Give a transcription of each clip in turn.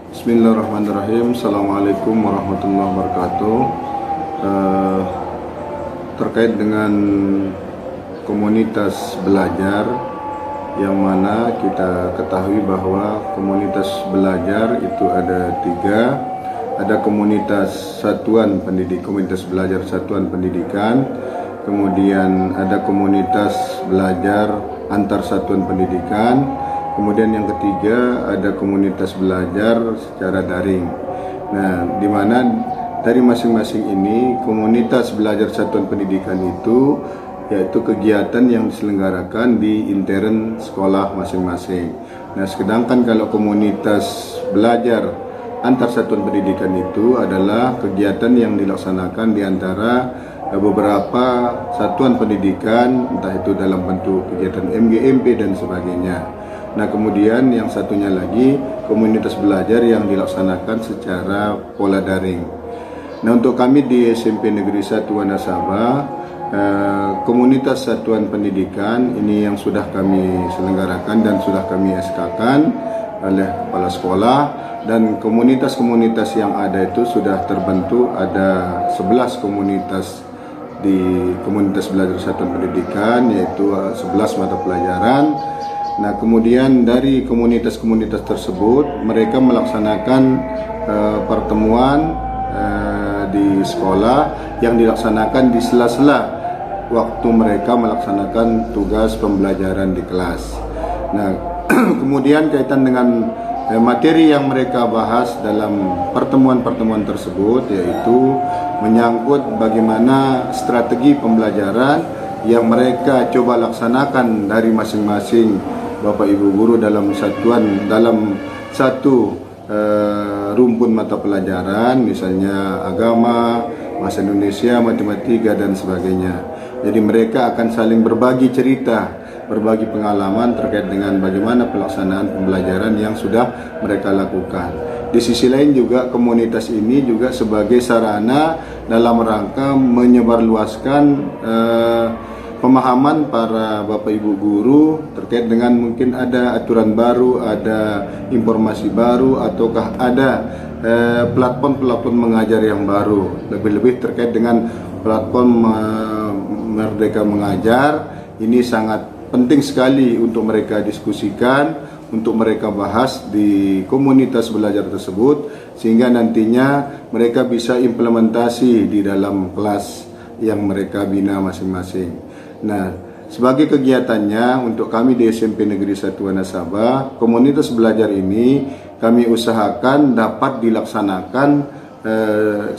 Bismillahirrahmanirrahim. Assalamualaikum warahmatullahi wabarakatuh. Terkait dengan komunitas belajar, yang mana kita ketahui bahwa komunitas belajar itu ada tiga. Ada komunitas satuan pendidik, komunitas belajar satuan pendidikan. Kemudian ada komunitas belajar antar satuan pendidikan. Kemudian yang ketiga ada komunitas belajar secara daring. Nah, di mana dari masing-masing ini komunitas belajar satuan pendidikan itu yaitu kegiatan yang diselenggarakan di intern sekolah masing-masing. Nah, sedangkan kalau komunitas belajar antar satuan pendidikan itu adalah kegiatan yang dilaksanakan di antara beberapa satuan pendidikan, entah itu dalam bentuk kegiatan MGMP dan sebagainya. Nah, kemudian yang satunya lagi komunitas belajar yang dilaksanakan secara pola daring. Nah, untuk kami di SMP Negeri 1 Wanasaba, komunitas satuan pendidikan ini yang sudah kami selenggarakan dan sudah kami SK-kan oleh kepala sekolah, dan komunitas-komunitas yang ada itu sudah terbentuk, ada 11 komunitas di komunitas belajar satuan pendidikan, yaitu 11 mata pelajaran. Nah, kemudian dari komunitas-komunitas tersebut mereka melaksanakan pertemuan di sekolah yang dilaksanakan di sela-sela waktu mereka melaksanakan tugas pembelajaran di kelas. Nah, kemudian kaitan dengan materi yang mereka bahas dalam pertemuan-pertemuan tersebut yaitu menyangkut bagaimana strategi pembelajaran yang mereka coba laksanakan dari masing-masing Bapak Ibu guru dalam satu rumpun mata pelajaran, misalnya agama, bahasa Indonesia, matematika dan sebagainya. Jadi mereka akan saling berbagi cerita, berbagi pengalaman terkait dengan bagaimana pelaksanaan pembelajaran yang sudah mereka lakukan. Di sisi lain juga komunitas ini juga sebagai sarana dalam rangka menyebarluaskan pemahaman para Bapak Ibu guru terkait dengan mungkin ada aturan baru, ada informasi baru, ataukah ada platform-platform mengajar yang baru, lebih-lebih terkait dengan platform Merdeka Mengajar. Ini sangat penting sekali untuk mereka diskusikan, untuk mereka bahas di komunitas belajar tersebut, sehingga nantinya mereka bisa implementasi di dalam kelas yang mereka bina masing-masing. Nah, sebagai kegiatannya untuk kami di SMP Negeri 1 Wanasaba, komunitas belajar ini kami usahakan dapat dilaksanakan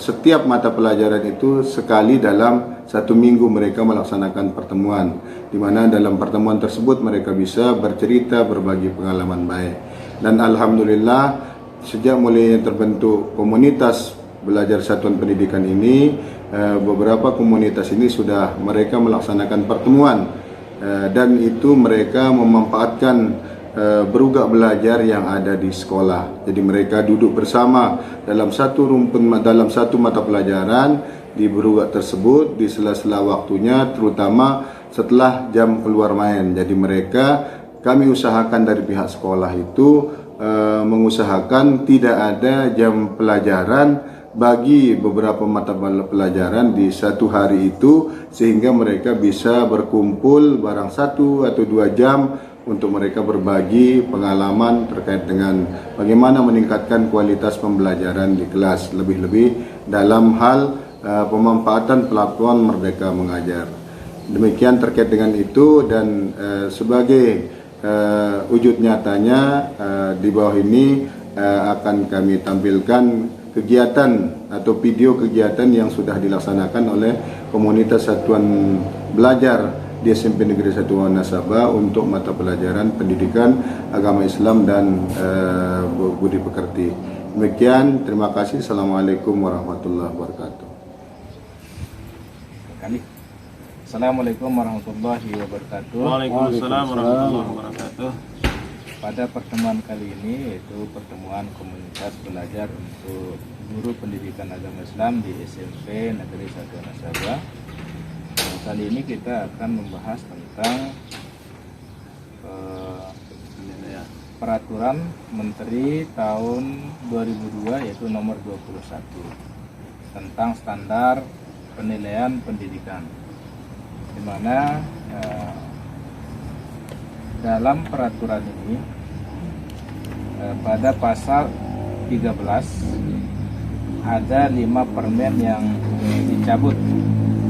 setiap mata pelajaran itu sekali dalam satu minggu mereka melaksanakan pertemuan, di mana dalam pertemuan tersebut mereka bisa bercerita, berbagi pengalaman baik. Dan alhamdulillah sejak mulai terbentuk komunitas belajar satuan pendidikan ini, beberapa komunitas ini sudah mereka melaksanakan pertemuan dan itu mereka memanfaatkan berugak belajar yang ada di sekolah. Jadi mereka duduk bersama dalam satu rumpun, dalam satu mata pelajaran di berugak tersebut di sela-sela waktunya, terutama setelah jam keluar main. Jadi kami usahakan dari pihak sekolah itu mengusahakan tidak ada jam pelajaran bagi beberapa mata pelajaran di satu hari itu, sehingga mereka bisa berkumpul barang 1 atau 2 jam untuk mereka berbagi pengalaman terkait dengan bagaimana meningkatkan kualitas pembelajaran di kelas, lebih-lebih dalam hal pemanfaatan platform Merdeka Mengajar. Demikian terkait dengan itu, dan sebagai wujud nyatanya di bawah ini akan kami tampilkan kegiatan atau video kegiatan yang sudah dilaksanakan oleh komunitas satuan belajar di SMP Negeri 1 Wanasaba untuk mata pelajaran pendidikan agama Islam dan budi pekerti. Demikian, terima kasih. Assalamualaikum warahmatullahi wabarakatuh. Assalamualaikum warahmatullahi wabarakatuh. Waalaikumsalam warahmatullahi wabarakatuh. Pada pertemuan kali ini, yaitu pertemuan komunitas belajar untuk guru pendidikan agama Islam di SMP Negeri 1 Wanasaba. Kali ini kita akan membahas tentang Peraturan Menteri tahun 2002 yaitu nomor 21 tentang standar penilaian pendidikan, di mana dalam peraturan ini pada pasal 13 ada 5 permen yang dicabut,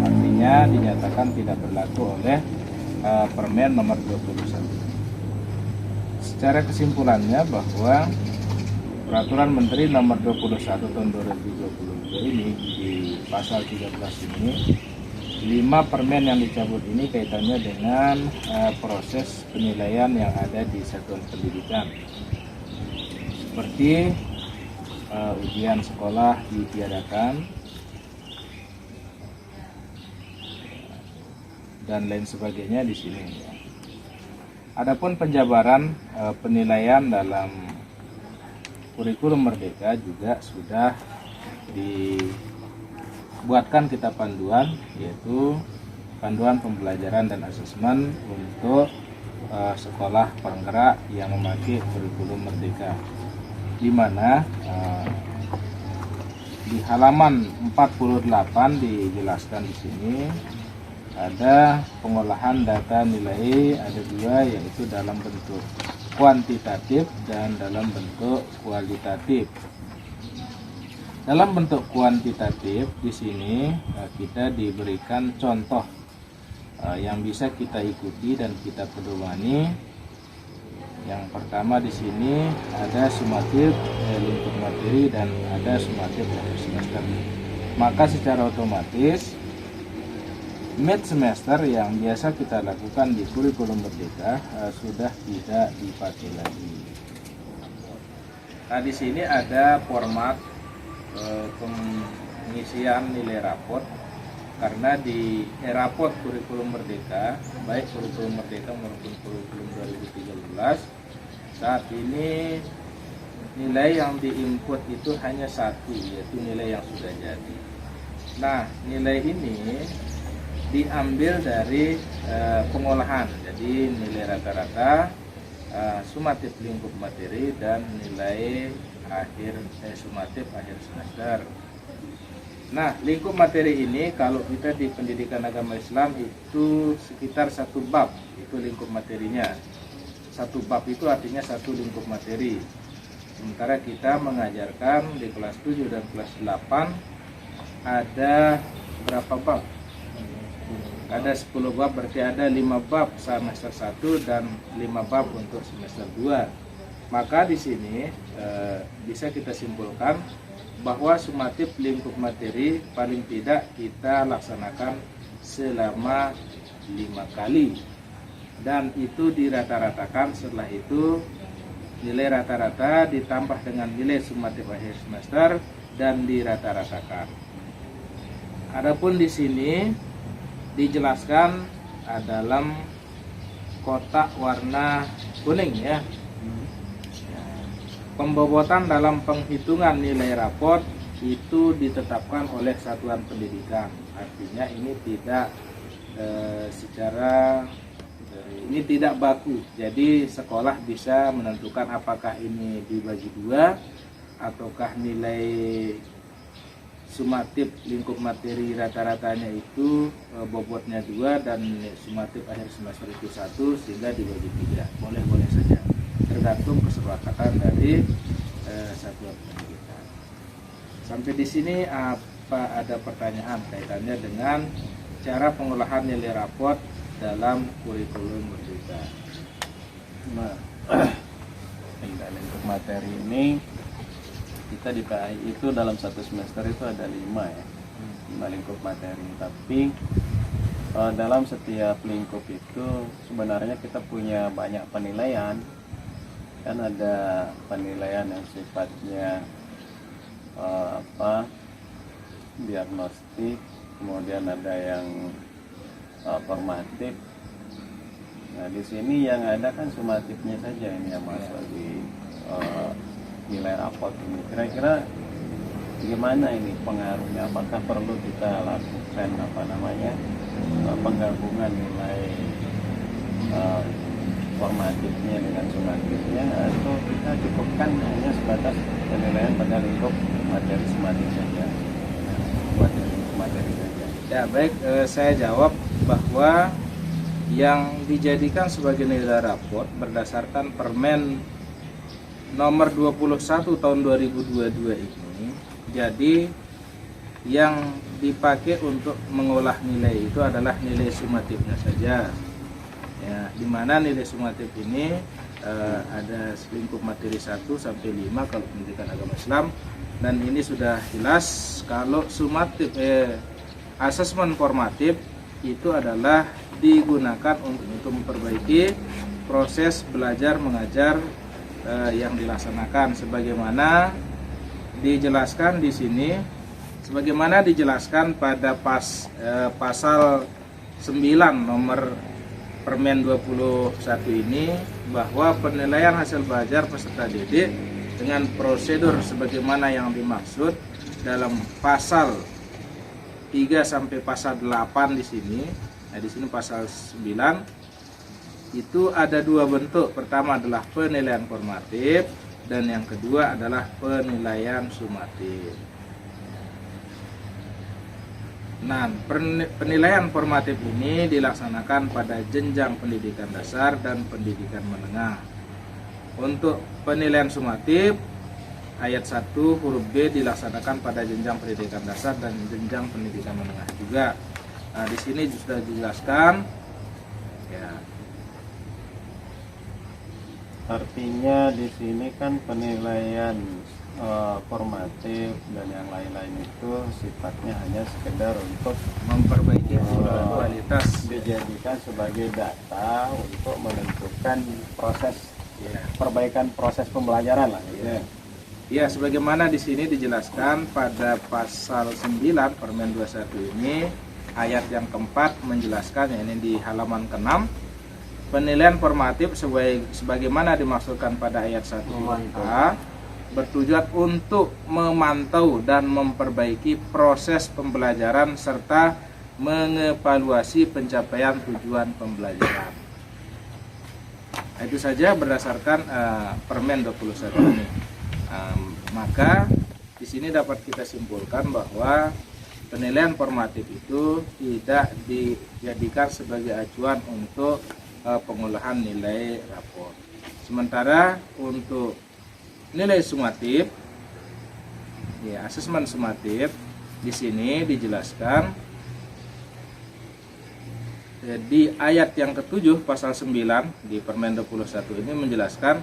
artinya dinyatakan tidak berlaku oleh permen nomor 21. Secara kesimpulannya bahwa Peraturan Menteri Nomor 21 Tahun 2022 ini di pasal 13 ini 5 permen yang dicabut ini kaitannya dengan proses penilaian yang ada di satuan pendidikan, seperti ujian sekolah ditiadakan dan lain sebagainya di sini. Adapun penjabaran penilaian dalam kurikulum Merdeka juga sudah dibuatkan kitab panduan, yaitu panduan pembelajaran dan asesmen untuk sekolah penggerak yang memakai kurikulum Merdeka, di mana di halaman 48 dijelaskan di sini ada pengolahan data nilai, ada 2, yaitu dalam bentuk kuantitatif dan dalam bentuk kualitatif. Dalam bentuk kuantitatif di sini kita diberikan contoh yang bisa kita ikuti dan kita pedomani. Yang pertama di sini ada sumatif lingkup materi dan ada sumatif akhir semester. Maka secara otomatis mid semester yang biasa kita lakukan di kurikulum Merdeka sudah tidak dipakai lagi. Nah, di sini ada format pengisian nilai raport, karena di raport kurikulum Merdeka, baik kurikulum Merdeka maupun kurikulum 2013, saat ini nilai yang diinput itu hanya satu, yaitu nilai yang sudah jadi. Nah, nilai ini diambil dari pengolahan, jadi nilai rata-rata, sumatif lingkup materi dan nilai sumatif akhir semester. Nah, lingkup materi ini kalau kita di pendidikan agama Islam itu sekitar 1 bab, itu lingkup materinya. 1 bab itu artinya 1 lingkup materi. Sementara kita mengajarkan di kelas 7 dan kelas 8 ada berapa bab? Ada 10 bab, berarti ada 5 bab semester 1 dan 5 bab untuk semester 2. Maka di sini bisa kita simpulkan bahwa sumatif lingkup materi paling tidak kita laksanakan selama 5 kali, dan itu dirata-ratakan. Setelah itu nilai rata-rata ditambah dengan nilai sumatif akhir semester dan dirata-ratakan. Adapun di sini dijelaskan dalam kotak warna kuning ya. Pembobotan dalam penghitungan nilai raport itu ditetapkan oleh satuan pendidikan. Artinya ini tidak ini tidak baku. Jadi sekolah bisa menentukan apakah ini dibagi 2 ataukah nilai sumatif lingkup materi rata-ratanya itu bobotnya 2 dan sumatif akhir semester itu 1, sehingga dibagi 3. Boleh-boleh saja, tergantung kesepakatan dari satuan pendidikan. Sampai di sini apa ada pertanyaan kaitannya dengan cara pengolahan nilai raport dalam kurikulum Merdeka? Nah, lingkup materi ini kita di PAI itu dalam 1 semester itu ada 5 ya, 5 lingkup materi. Tapi dalam setiap lingkup itu sebenarnya kita punya banyak penilaian. Kan ada penilaian yang sifatnya diagnostik, kemudian ada yang formatif. Nah, di sini yang ada kan sumatifnya saja ini yang masuk di nilai raport ini. Kira-kira gimana ini pengaruhnya? Apakah perlu kita lakukan penggabungan nilai formatifnya dengan sumatifnya, atau kita cukupkan hanya sebatas penilaian pada lingkup materi sumatif saja, materi saja. Ya baik, saya jawab bahwa yang dijadikan sebagai nilai raport berdasarkan Permen nomor 21 tahun 2022 ini, jadi yang dipakai untuk mengolah nilai itu adalah nilai sumatifnya saja. Ya, di mana nilai sumatif ini ada lingkup materi 1 sampai 5 kalau pendidikan agama Islam, dan ini sudah jelas kalau sumatif asesmen formatif itu adalah digunakan untuk memperbaiki proses belajar mengajar yang dilaksanakan sebagaimana dijelaskan di sini, sebagaimana dijelaskan pada pasal 9 nomor Permen 21 ini, bahwa penilaian hasil belajar peserta didik dengan prosedur sebagaimana yang dimaksud dalam pasal 3 sampai pasal 8 di sini. Nah, di sini pasal 9 itu ada dua bentuk. Pertama adalah penilaian formatif dan yang kedua adalah penilaian sumatif. Nah, penilaian formatif ini dilaksanakan pada jenjang pendidikan dasar dan pendidikan menengah. Untuk penilaian sumatif, ayat 1 huruf B dilaksanakan pada jenjang pendidikan dasar dan jenjang pendidikan menengah juga. Nah, di sini sudah dijelaskan. Ya. Artinya di sini kan penilaian formatif dan yang lain-lain itu sifatnya hanya sekedar untuk Memperbaiki kualitas, dijadikan sebagai data untuk menentukan proses ya. perbaikan proses pembelajaran lah gitu ya. Ya, sebagaimana di sini dijelaskan pada pasal 9 Permen 21 ini, ayat yang keempat menjelaskan, ya, ini di halaman ke-6, penilaian formatif sebagaimana dimaksudkan pada ayat 1a bertujuan untuk memantau dan memperbaiki proses pembelajaran serta mengevaluasi pencapaian tujuan pembelajaran. Nah, itu saja berdasarkan Permen 21 ini. Maka di sini dapat kita simpulkan bahwa penilaian formatif itu tidak dijadikan sebagai acuan untuk pengolahan nilai rapor. Sementara untuk nilai sumatif, ya, asesmen sumatif di sini dijelaskan di ayat yang ke-7 pasal 9 di Permen 21 ini menjelaskan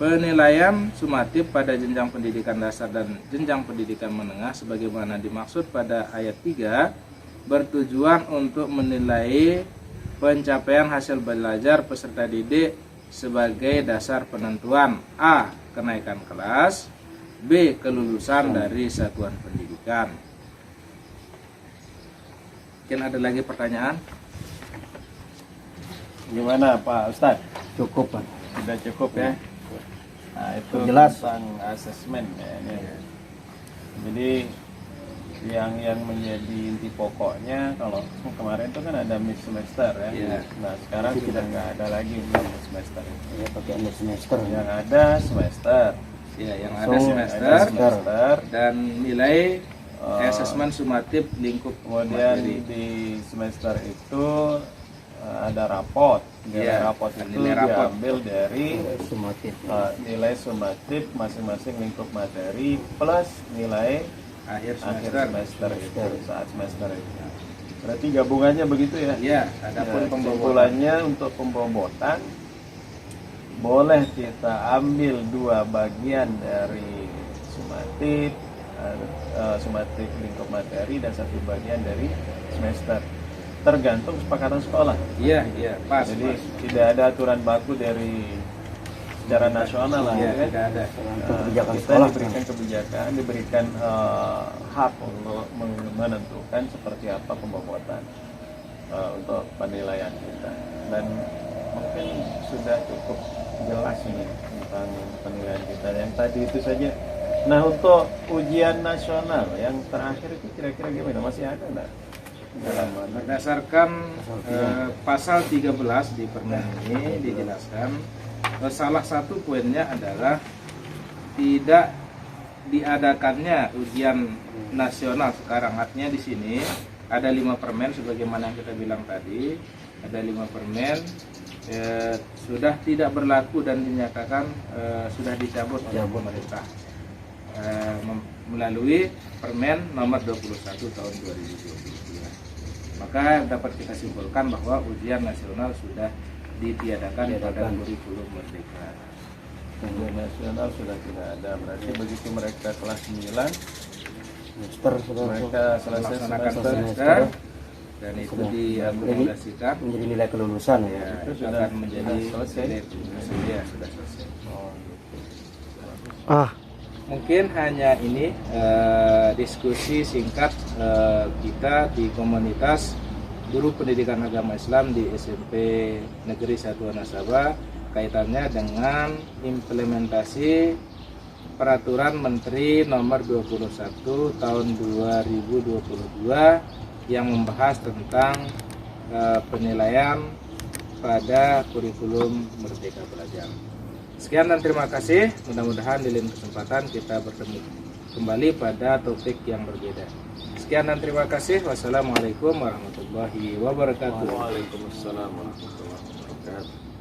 penilaian sumatif pada jenjang pendidikan dasar dan jenjang pendidikan menengah sebagaimana dimaksud pada ayat 3 bertujuan untuk menilai pencapaian hasil belajar peserta didik sebagai dasar penentuan A. kenaikan kelas, B. kelulusan dari satuan pendidikan. Mungkin ada lagi pertanyaan? Gimana Pak Ustadz? Cukup Pak. Sudah cukup ya? Nah, itu Jelas. tentang asesmen ya, ini. Jadi yang menjadi inti pokoknya, kalau kemarin itu kan ada mid semester ya. Iya. Nah sekarang sudah nggak ada lagi mid semester. Ya pakai mid semester. Yang ada semester. Ya, yang So, ada Ada semester. dan nilai Eh, asesmen sumatif lingkup Kemudian materi. di semester itu ada raport. Nilai Iya, raport itu nilai raport. diambil dari Sumatif. nilai sumatif masing-masing lingkup materi plus nilai akhir akhir semester. semester itu, saat semester itu. Berarti gabungannya begitu ya? Ya, adapun Ya, pembobotan. kesimpulannya untuk pembobotan boleh kita ambil dua bagian dari sumatif, sumatif lingkup materi dan satu bagian dari semester, tergantung kesepakatan sekolah. Iya, iya, pas. Jadi pas. tidak ada aturan baku dari secara nasional lah, Iya, ya kan? tidak ada. Untuk kebijakan Kita sekolah. diberikan kebijakan, diberikan hak untuk menentukan seperti apa pembobotan untuk penilaian kita, dan mungkin sudah cukup jelas ini tentang penilaian kita yang tadi itu saja. Nah, untuk ujian nasional yang terakhir itu kira-kira gimana? Masih ada nggak? Berdasarkan pasal 13 di Permen ini dijelaskan salah satu poinnya adalah tidak diadakannya ujian nasional sekarang. Artinya di sini ada 5 permen sebagaimana yang kita bilang tadi, ada 5 permen sudah tidak berlaku dan dinyatakan sudah dicabut oleh pemerintah melalui Permen nomor 21 tahun 2022. Maka dapat kita simpulkan bahwa ujian nasional sudah ditiadakan pada kurikulum Merdeka. Ujian nasional sudah tidak ada, berarti begitu mereka kelas 9 semester sudah mereka selesai Melaksanakan semester semester dan itu diakomodasikan menjadi nilai kelulusan ya. ya, itu itu sudah akan menjadi selesai. ya, sudah selesai. Oh, gitu. Mungkin hanya ini diskusi singkat kita di komunitas guru pendidikan agama Islam di SMP Negeri Satuan Nasabah kaitannya dengan implementasi Peraturan Menteri Nomor 21 Tahun 2022 yang membahas tentang penilaian pada kurikulum Merdeka Belajar. Sekian dan terima kasih. Mudah-mudahan di lain kesempatan kita bertemu kembali pada topik yang berbeda. Sekian dan terima kasih. Wassalamualaikum warahmatullahi wabarakatuh. Waalaikumsalam warahmatullahi wabarakatuh.